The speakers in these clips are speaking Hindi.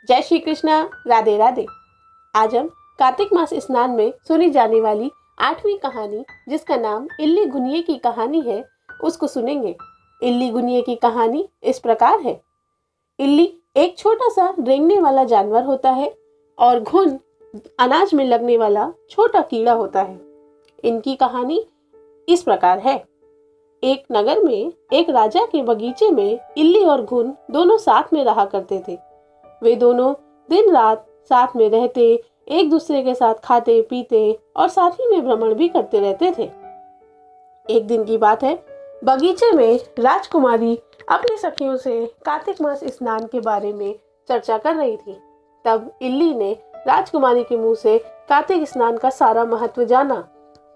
जय श्री कृष्णा, राधे राधे। आज हम कार्तिक मास स्नान में सुनी जाने वाली 8वीं कहानी, जिसका नाम इल्ली गुनिये की कहानी है, उसको सुनेंगे। इल्ली गुनिये की कहानी इस प्रकार है। इल्ली एक छोटा सा रेंगने वाला जानवर होता है और घुन अनाज में लगने वाला छोटा कीड़ा होता है। इनकी कहानी इस प्रकार है। एक नगर में एक राजा के बगीचे में इल्ली और घुन दोनों साथ में रहा करते थे। वे दोनों दिन रात साथ में रहते, एक दूसरे के साथ खाते पीते और साथ ही में भ्रमण भी करते रहते थे। एक दिन की बात है, बगीचे में राजकुमारी अपनी सखियों से कार्तिक मास स्नान के बारे में चर्चा कर रही थी। तब इल्ली ने राजकुमारी के मुंह से कार्तिक स्नान का सारा महत्व जाना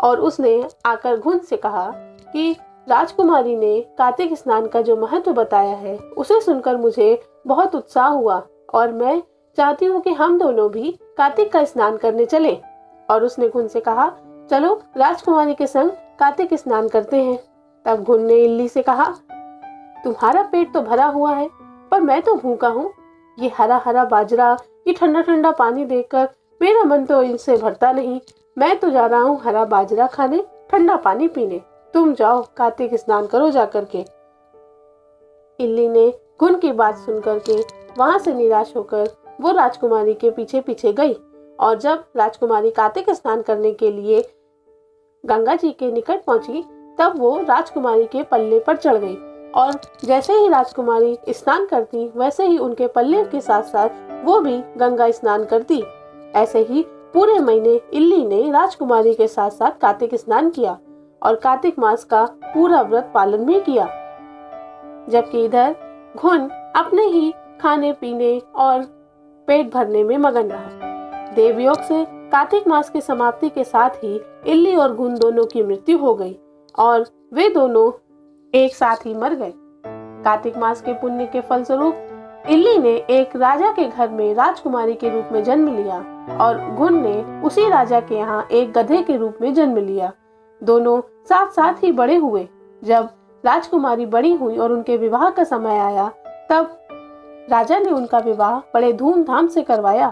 और उसने आकर घुन से कहा कि राजकुमारी ने कार्तिक स्नान का जो महत्व बताया है, उसे सुनकर मुझे बहुत उत्साह हुआ और मैं चाहती हूँ कि हम दोनों भी कार्तिक का स्नान करने चलें। और उसने घुन से कहा, चलो राजकुमारी के संग कार्तिक स्नान करते हैं। तब घुन ने इल्ली से कहा, तुम्हारा पेट तो भरा हुआ है, पर मैं तो भूखा हूँ। ये हरा हरा बाजरा, ये ठंडा ठंडा पानी देखकर मेरा मन तो इनसे भरता नहीं। मैं तो जा रहा हूँ हरा बाजरा खाने, ठंडा पानी पीने। तुम जाओ कार्तिक स्नान करो जाकर के। इल्ली ने घुन की बात सुनकर के वहां से निराश होकर वो राजकुमारी के पीछे पीछे गई। और जब राजकुमारी कार्तिक स्नान करने के लिए गंगा जी के निकट पहुंची, तब वो राजकुमारी के पल्ले पर चढ़ गई और जैसे ही राजकुमारी स्नान करती, वैसे ही उनके पल्ले के साथ साथ वो भी गंगा स्नान करती। ऐसे ही पूरे महीने इल्ली ने राजकुमारी के साथ साथ कार्तिक स्नान किया और कार्तिक मास का पूरा व्रत पालन भी किया। जबकि इधर घुन अपने ही खाने पीने और पेट भरने में मगन रहा। देवयोग से कार्तिक मास की समाप्ति के साथ ही इल्ली और घुन दोनों की मृत्यु हो गई और वे दोनों एक साथ ही मर गए। कार्तिक मास के पुण्य के फलस्वरूप इल्ली ने एक राजा के घर में राजकुमारी के रूप में जन्म लिया और घुन ने उसी राजा के यहाँ एक गधे के रूप में जन्म लिया। दोनों साथ साथ ही बड़े हुए। जब राजकुमारी बड़ी हुई और उनके विवाह का समय आया, तब राजा ने उनका विवाह बड़े धूमधाम से करवाया।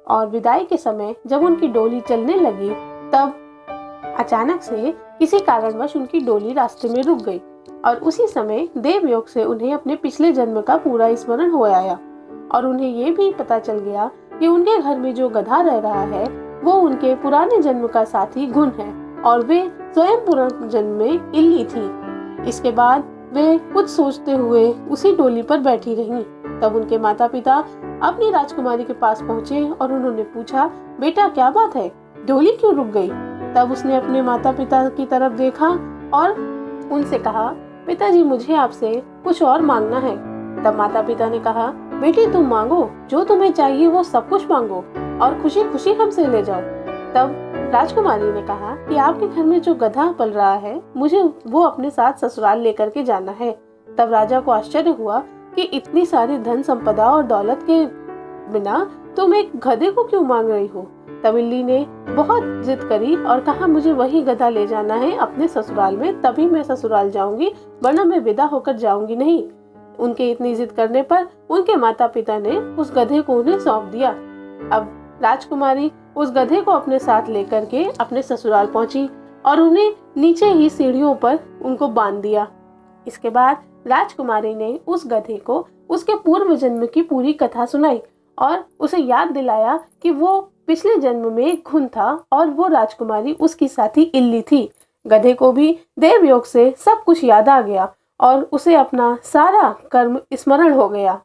और विदाई के समय जब उनकी डोली चलने लगी, तब अचानक से किसी कारणवश उनकी डोली रास्ते में रुक गई और उसी समय देवयोग से उन्हें अपने पिछले जन्म का पूरा स्मरण हो आया और उन्हें ये भी पता चल गया कि उनके घर में जो गधा रह रहा है, वो उनके पुराने जन्म का साथी घुन है और वे स्वयं पुराने जन्म में इल्ली थी। इसके बाद वे कुछ सोचते हुए उसी डोली पर बैठी रहीं। तब उनके माता पिता अपनी राजकुमारी के पास पहुँचे और उन्होंने पूछा, बेटा क्या बात है, डोली क्यों रुक गई? तब उसने अपने माता पिता की तरफ देखा और उनसे कहा, पिताजी मुझे आपसे कुछ और मांगना है। तब माता पिता ने कहा, बेटी तुम मांगो, जो तुम्हें चाहिए वो सब कुछ मांगो और खुशी खुशी हमसे ले जाओ। तब राजकुमारी ने कहा कि आपके घर में जो गधा पल रहा है, मुझे वो अपने साथ ससुराल लेकर के जाना है। तब राजा को आश्चर्य हुआ कि इतनी सारी धन संपदा और दौलत के बिना तुम एक गधे को क्यों मांग रही हो? तब इल्ली ने बहुत जिद करी और कहा, मुझे वही गधा ले जाना है अपने ससुराल में, तभी मैं ससुराल जाऊंगी, वरना मैं विदा होकर जाऊंगी नहीं। उनके इतनी जिद करने पर उनके माता पिता ने उस गधे को उन्हें सौंप दिया। अब राजकुमारी उस गधे को अपने साथ लेकर के अपने ससुराल पहुंची और उन्हें नीचे ही सीढ़ियों पर उनको बांध दिया। इसके बाद राजकुमारी ने उस गधे को उसके पूर्व जन्म की पूरी कथा सुनाई और उसे याद दिलाया कि वो पिछले जन्म में घुन था और वो राजकुमारी उसकी साथी इल्ली थी। गधे को भी देवयोग से सब कुछ याद आ गया और उसे अपना सारा कर्म स्मरण हो गया।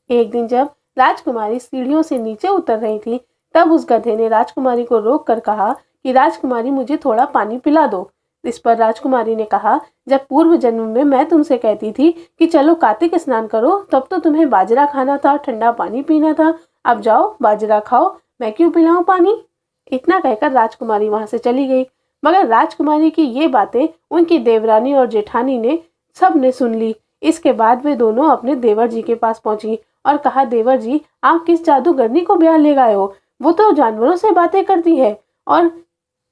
एक दिन जब राजकुमारी सीढ़ियों से नीचे उतर रही थी, तब उस गधे ने राजकुमारी को रोक कर कहा कि राजकुमारी मुझे थोड़ा पानी पिला दो। इस पर राजकुमारी ने कहा, जब पूर्व जन्म में मैं तुमसे कहती थी कि चलो कार्तिक स्नान करो, तब तो तुम्हें बाजरा खाना था, ठंडा पानी पीना था। अब जाओ बाजरा खाओ, मैं क्यों पिलाऊं पानी? इतना कहकर राजकुमारी वहां से चली गई। मगर राजकुमारी की ये बातें उनकी देवरानी और जेठानी ने सब ने सुन ली। इसके बाद वे दोनों अपने देवर जी के पास पहुंची और कहा, देवर जी आप किस जादूगरनी को ब्याह ले गए हो? वो तो जानवरों से बातें करती है और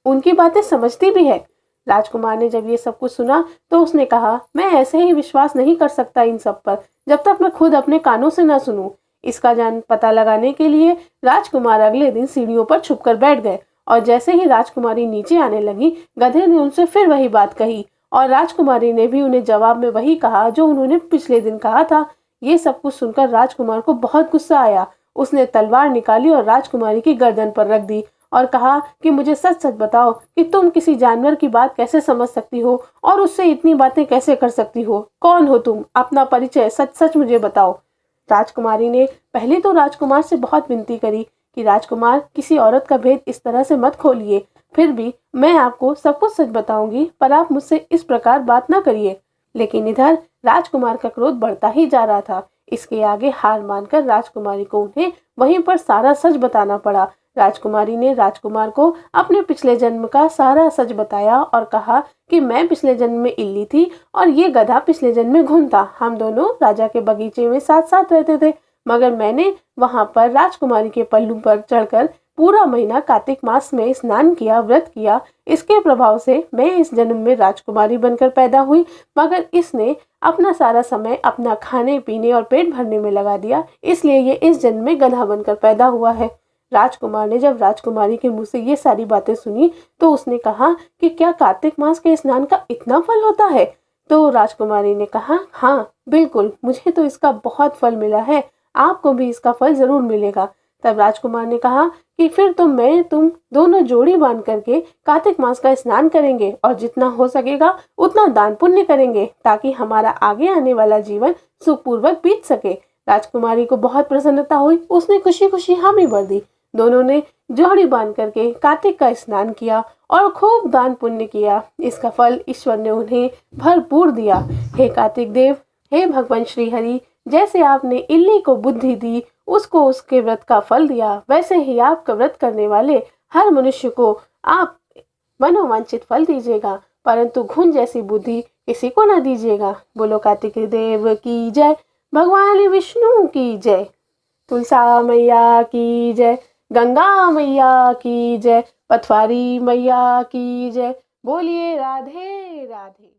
उनकी बातें समझती भी है। राजकुमार ने जब ये सब कुछ सुना तो उसने कहा, मैं ऐसे ही विश्वास नहीं कर सकता इन सब पर, जब तक मैं खुद अपने कानों से न सुनूं। इसका जान पता लगाने के लिए राजकुमार अगले दिन सीढ़ियों पर छुपकर बैठ गए और जैसे ही राजकुमारी नीचे आने लगी, गधे ने उनसे फिर वही बात कही और राजकुमारी ने भी उन्हें जवाब में वही कहा जो उन्होंने पिछले दिन कहा था। ये सब कुछ सुनकर राजकुमार को बहुत गुस्सा आया। उसने तलवार निकाली और राजकुमारी की गर्दन पर रख दी और कहा कि मुझे सच सच बताओ कि तुम किसी जानवर की बात कैसे समझ सकती हो और उससे इतनी बातें कैसे कर सकती हो। कौन हो तुम? अपना परिचय सच सच मुझे बताओ। राजकुमारी ने पहले तो राजकुमार से बहुत विनती करी कि राजकुमार, किसी औरत का भेद इस तरह से मत खोलिए। फिर भी मैं आपको सब कुछ सच बताऊंगी, पर आप मुझसे इस प्रकार बात ना करिए। लेकिन इधर राजकुमार का क्रोध बढ़ता ही जा रहा था। इसके आगे हार मानकर राजकुमारी को उन्हें वहीं पर सारा सच बताना पड़ा। राजकुमारी ने राजकुमार को अपने पिछले जन्म का सारा सच बताया और कहा कि मैं पिछले जन्म में इल्ली थी और ये गधा पिछले जन्म में घुन था। हम दोनों राजा के बगीचे में साथ साथ रहते थे, मगर मैंने वहां पर राजकुमारी के पल्लू पर चढ़कर पूरा महीना कार्तिक मास में स्नान किया, व्रत किया। इसके प्रभाव से मैं इस जन्म में राजकुमारी बनकर पैदा हुई, मगर इसने अपना सारा समय अपना खाने पीने और पेट भरने में लगा दिया, इसलिए ये इस जन्म में गधा बनकर पैदा हुआ है। राजकुमार ने जब राजकुमारी के मुंह से ये सारी बातें सुनी तो उसने कहा कि क्या कार्तिक मास के स्नान का इतना फल होता है? तो राजकुमारी ने कहा, हाँ बिल्कुल, मुझे तो इसका बहुत फल मिला है, आपको भी इसका फल जरूर मिलेगा। तब राजकुमार ने कहा कि फिर तो मैं तुम दोनों जोड़ी बांध करके कार्तिक मास का स्नान करेंगे और जितना हो सकेगा उतना दान पुण्य करेंगे, ताकि हमारा आगे आने वाला जीवन सुखपूर्वक बीत सके। राजकुमारी को बहुत प्रसन्नता हुई, उसने खुशी खुशी हामी भर दी। दोनों ने जोड़ी बांध करके कार्तिक का स्नान किया और खूब दान पुण्य किया। इसका फल ईश्वर ने उन्हें भरपूर दिया। हे कार्तिक देव, हे भगवान श्री हरि, जैसे आपने इल्ली को बुद्धि दी, उसको उसके व्रत का फल दिया, वैसे ही आपका व्रत करने वाले हर मनुष्य को आप मनोवांछित फल दीजिएगा, परंतु घुन जैसी बुद्धि किसी को न दीजिएगा। बोलो कार्तिक देव की जय, भगवान विष्णु की जय, तुलसा मैया की जय, गंगा मैया की जय, पथवारी मैया की जय। बोलिए राधे राधे।